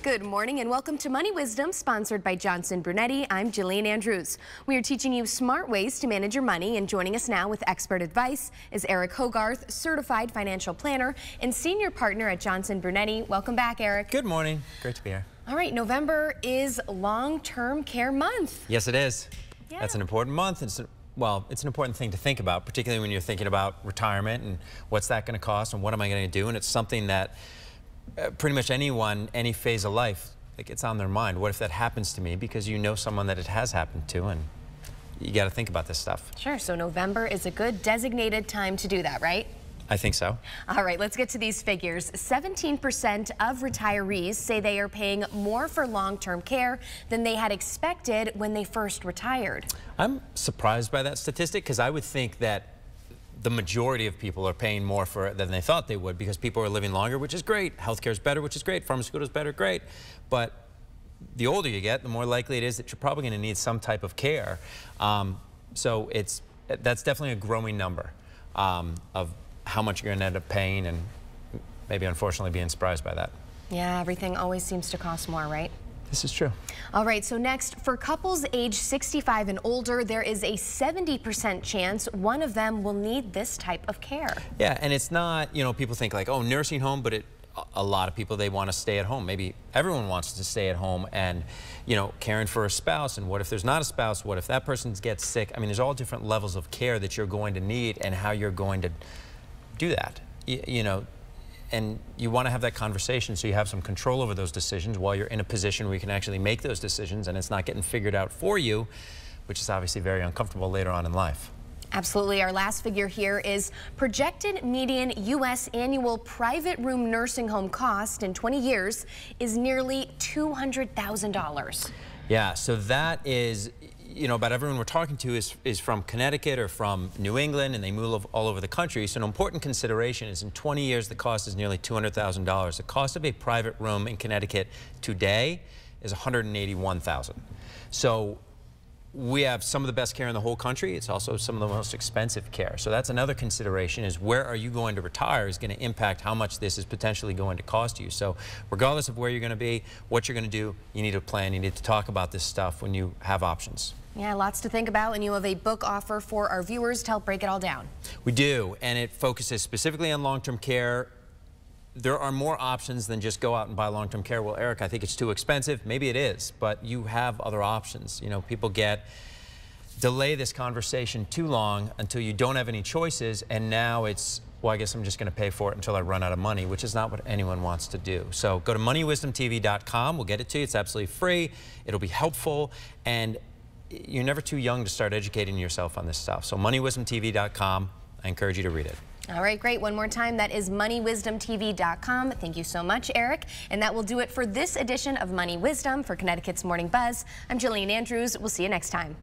Good morning and welcome to Money Wisdom, sponsored by Johnson Brunetti. I'm Jillian Andrews. We are teaching you smart ways to manage your money, and joining us now with expert advice is Eric Hogarth, certified financial planner and senior partner at Johnson Brunetti. Welcome back, Eric. Good morning. Great to be here. All right, November is long-term care month. Yes, it is. Yeah. That's an important month. It's an important thing to think about, particularly when you're thinking about retirement and what's that going to cost and what am I going to do. And it's something that pretty much anyone, any phase of life, like, it's on their mind. What if that happens to me? Because you know someone that it has happened to, and you got to think about this stuff. Sure. So November is a good designated time to do that, right? I think so. All right, let's get to these figures. 17% of retirees say they are paying more for long-term care than they had expected when they first retired. I'm surprised by that statistic, because I would think that the majority of people are paying more for it than they thought they would, because people are living longer, which is great. Healthcare is better, which is great. Pharmaceuticals is better, great. But the older you get, the more likely it is that you're probably going to need some type of care. So that's definitely a growing number of how much you're going to end up paying, and maybe unfortunately being surprised by that. Yeah, everything always seems to cost more, right? This is true. All right, so next, for couples age 65 and older, there is a 70% chance one of them will need this type of care. Yeah, and it's not, you know, people think like, oh, nursing home, but a lot of people, they want to stay at home. Maybe everyone wants to stay at home, and, you know, caring for a spouse. And what if there's not a spouse? What if that person gets sick? I mean, there's all different levels of care that you're going to need and how you're going to do that, you know. And you want to have that conversation so you have some control over those decisions while you're in a position where you can actually make those decisions and it's not getting figured out for you, which is obviously very uncomfortable later on in life. Absolutely. Our last figure here is projected median U.S. annual private room nursing home cost in 20 years is nearly $200,000. Yeah, so that is, you know, about everyone we're talking to is from Connecticut or from New England, and they move all over the country. So an important consideration is in 20 years, the cost is nearly $200,000. The cost of a private room in Connecticut today is $181,000. So we have some of the best care in the whole country. It's also some of the most expensive care. So that's another consideration, is where are you going to retire is going to impact how much this is potentially going to cost you. So regardless of where you're going to be, what you're going to do, you need a plan. You need to talk about this stuff when you have options. Yeah, lots to think about, and you have a book offer for our viewers to help break it all down. We do, and it focuses specifically on long-term care. There are more options than just go out and buy long-term care. Well, Eric, I think it's too expensive. Maybe it is, but you have other options. You know, people delay this conversation too long until you don't have any choices, and now it's, well, I guess I'm just going to pay for it until I run out of money, which is not what anyone wants to do. So go to moneywisdomtv.com. We'll get it to you. It's absolutely free. It'll be helpful, and you're never too young to start educating yourself on this stuff. So moneywisdomtv.com. I encourage you to read it. All right, great. One more time, that is moneywisdomtv.com. Thank you so much, Eric. And that will do it for this edition of Money Wisdom for Connecticut's Morning Buzz. I'm Jillian Andrews. We'll see you next time.